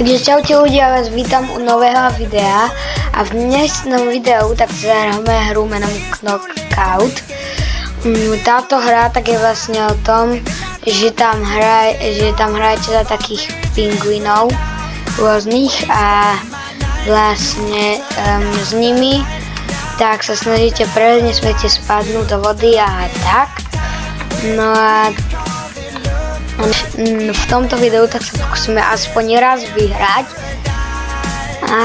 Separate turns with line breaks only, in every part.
Takže čaute ľudia, vás vítam u nového videa a v dnešnom videu tak zahráme hru menom Knockout. Táto hra tak je vlastne o tom, že tam hráte za takých pingvinov rôznych a vlastne s nimi tak sa snažíte prejsť, nesmiete spadnúť do vody a tak. No a v tomto videu tak sa pokúsime aspoň raz vyhrať a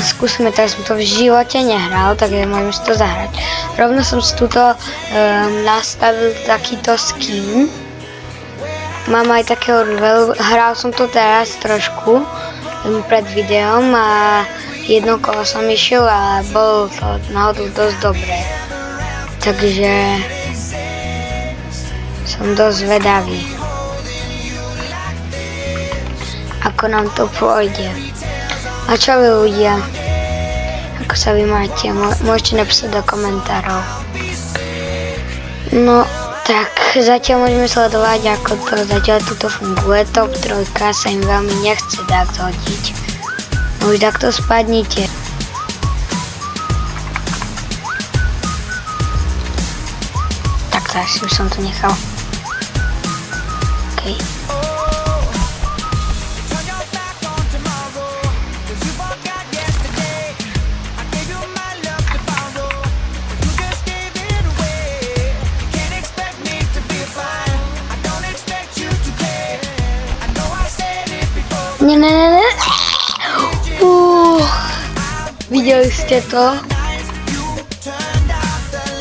skúsime, teraz som to v živote nehral, takže môžeme si to zahrať. Rovno som si tuto nastavil takýto skin, mám aj takého hral som to teraz trošku pred videom a jedno kolo som išiel a bolo to náhodou dosť dobré, takže som dosť zvedavý, ako nám to pôjde. A čo vy ľudia? Ako sa vy máte? Môžete napísať do komentárov. No, tak zatiaľ môžeme sledovať, ako to zatiaľ tuto funguje. Top 3 sa im veľmi nechce tak zhodiť. No už takto spadnite. Tak to asi už som to nechal. OK. Ne. Videli ste to?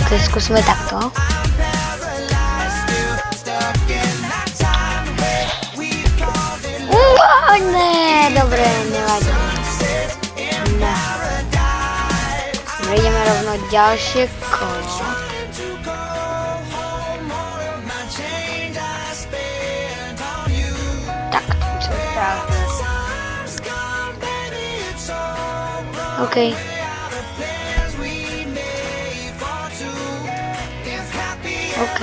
Tak skúsme takto. Ne, dobre, nevadí. No. Ideme rovno ďalšie kolo. Tak, to som spravil. OK. OK,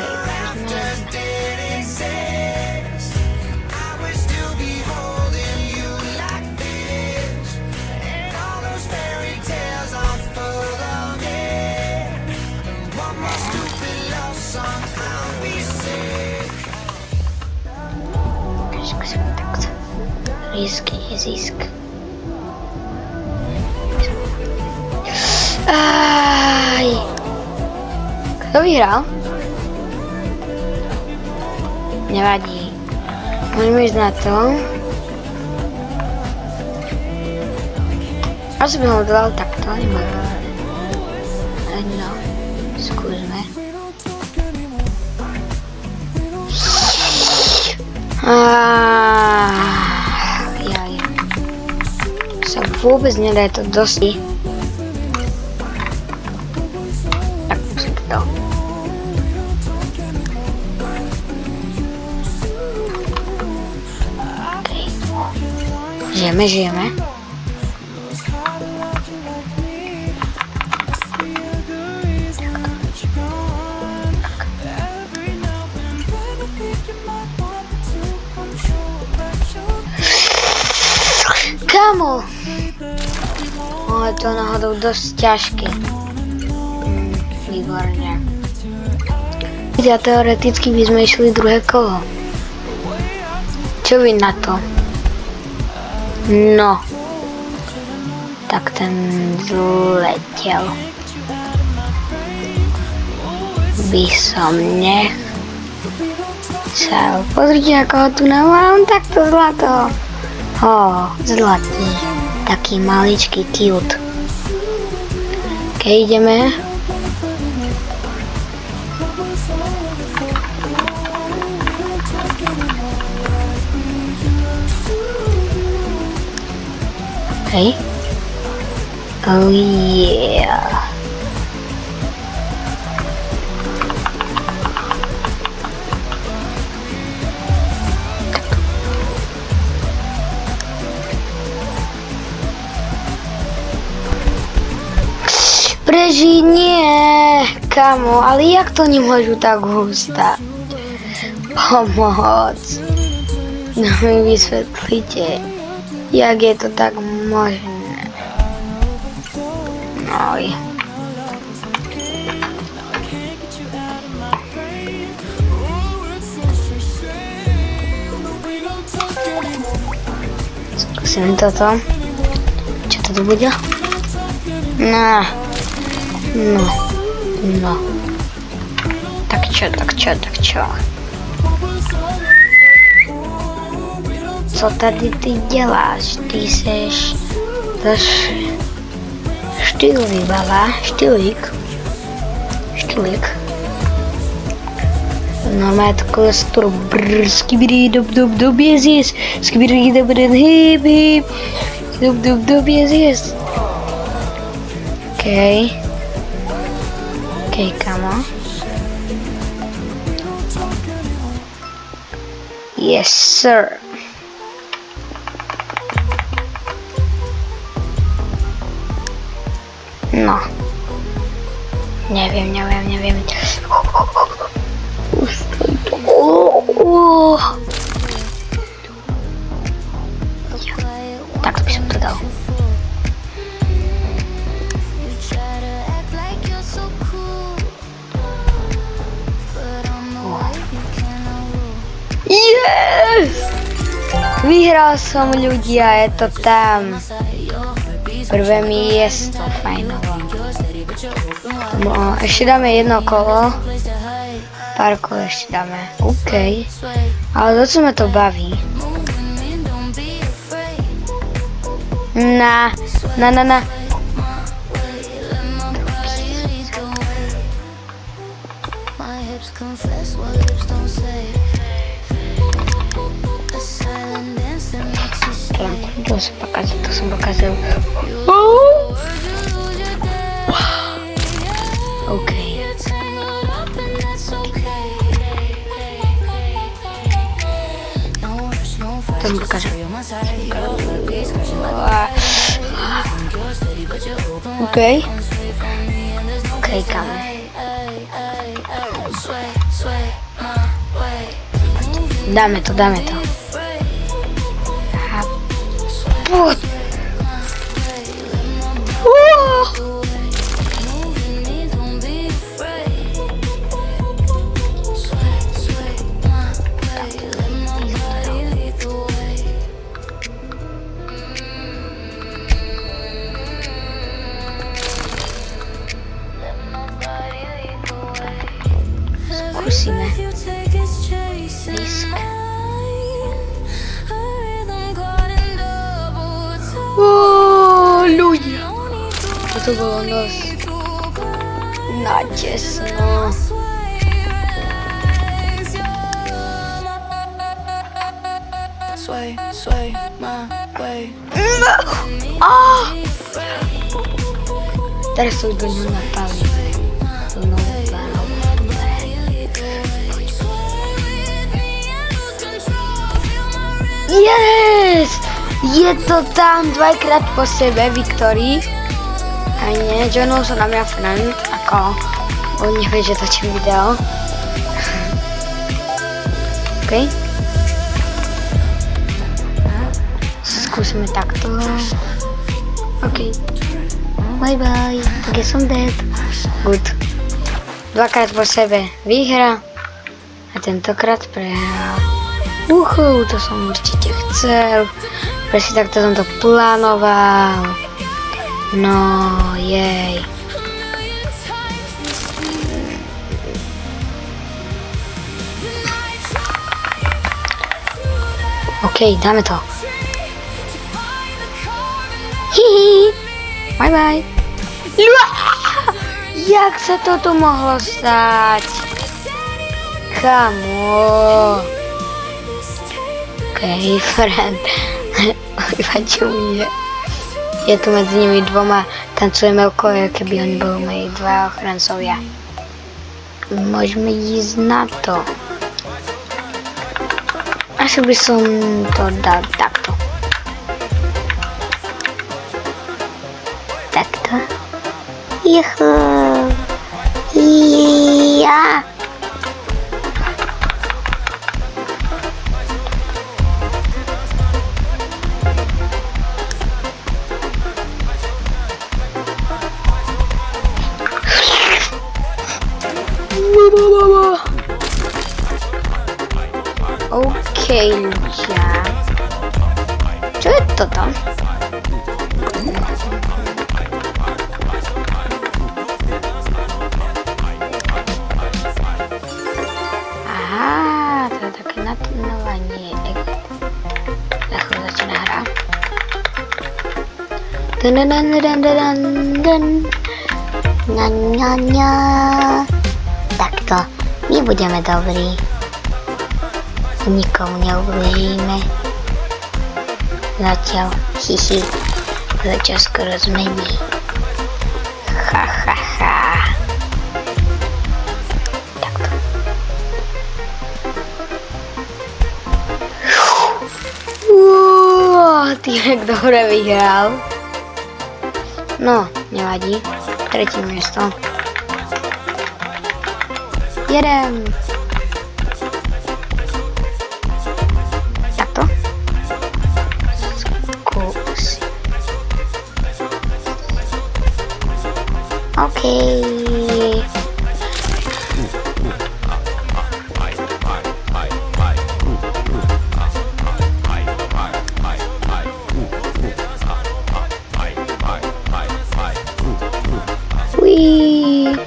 risk je zisk. Aj. Kto vyhral? Nevadí. Môžeme ísť na to. Asi by ho dal takto, nemôžem. No, skúsme. Jaj. Sa vôbec nedá to dosť. Tak musím to. Okay. Žijeme. Kamo! Ale to náhodou dosť ťažké. Výborne. A teoreticky by sme išli druhé kolo. Čo vy na to? No. Tak ten zletel. By som nechcel. Pozrite, ako ho tu mám, takto zlato. Zlatý. Taký maličký cute. Keď ideme. Okay. Oh yeah. Preži, nie, kamo, ale jak to nemôžu tak hustať? Pomoc. No mi vysvetlite. Jak je to tak možné? Oj. Skúsim toto. Čo to tu bude? No. Tak čo? Co tady ty děláš? Ty seš štýlový baba, štýlík. Normálně takové storo skibidi dub jezdíš, skibidi hip, dub jezdíš. Okej, kamo. Yes, sir. No. Neviem. Tak by som to dal. Yes! Vyhral som, ľudia, je to tam. Prvé miesto, fajnovo. No, ešte dáme jedno kolo. Pár kol ešte dáme. OK. Ale docela ma to baví. Na. To som pokazil. OK. To som pokazil. OK, kamo. Dáme to. Poď. Skúsime. Disk. Ľudia. Toto bolo dosť natesno. Teraz to do ňu napadne. Yes! Je to tam dvakrát po sebe, Victory. A nie, Johnov sa na mňa friend, ako on nevie, že točím video. OK. Skúsime takto. OK. Bye bye. Tak ja som dead. Good. Dvakrát po sebe vyhra. A tentokrát prehral. To som určite chcel. Presne takto som to plánoval. No, jej. OK, dáme to. Hihi. Bye bye. Jak sa toto mohlo stať? Kamo. OK, friend. Je tu medzi nimi dvoma tancujeme okoje, keby oni boli moji dva ochrancovia. Môžeme ísť na to. Asi by som to dal takto. Takto. Juhu. Ja. Okej, ludzie. Čo je toto? Aha, to je také natrénovanie. Ako začína hra. Takto, my budeme dobrí. Nikomu neublížime. Zatiaľ, hihi, to skoro zmení. Ha, ha, ha. Takto. Týrek dobre vyhral. No, nevadí. Tretie miesto. Jedem. Takto. Skúsi. Okej. Uiii.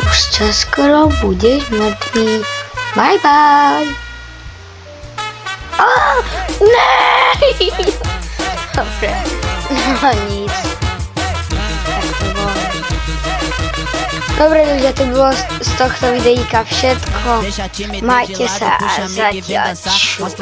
Už čoskoro budeš mŕtvý. Bye bye. Ne! Dobre, no nic. Tak to bolo. Dobre ľudia, to bolo z tohto videíka všetko. Majte sa a zatiaľ čus.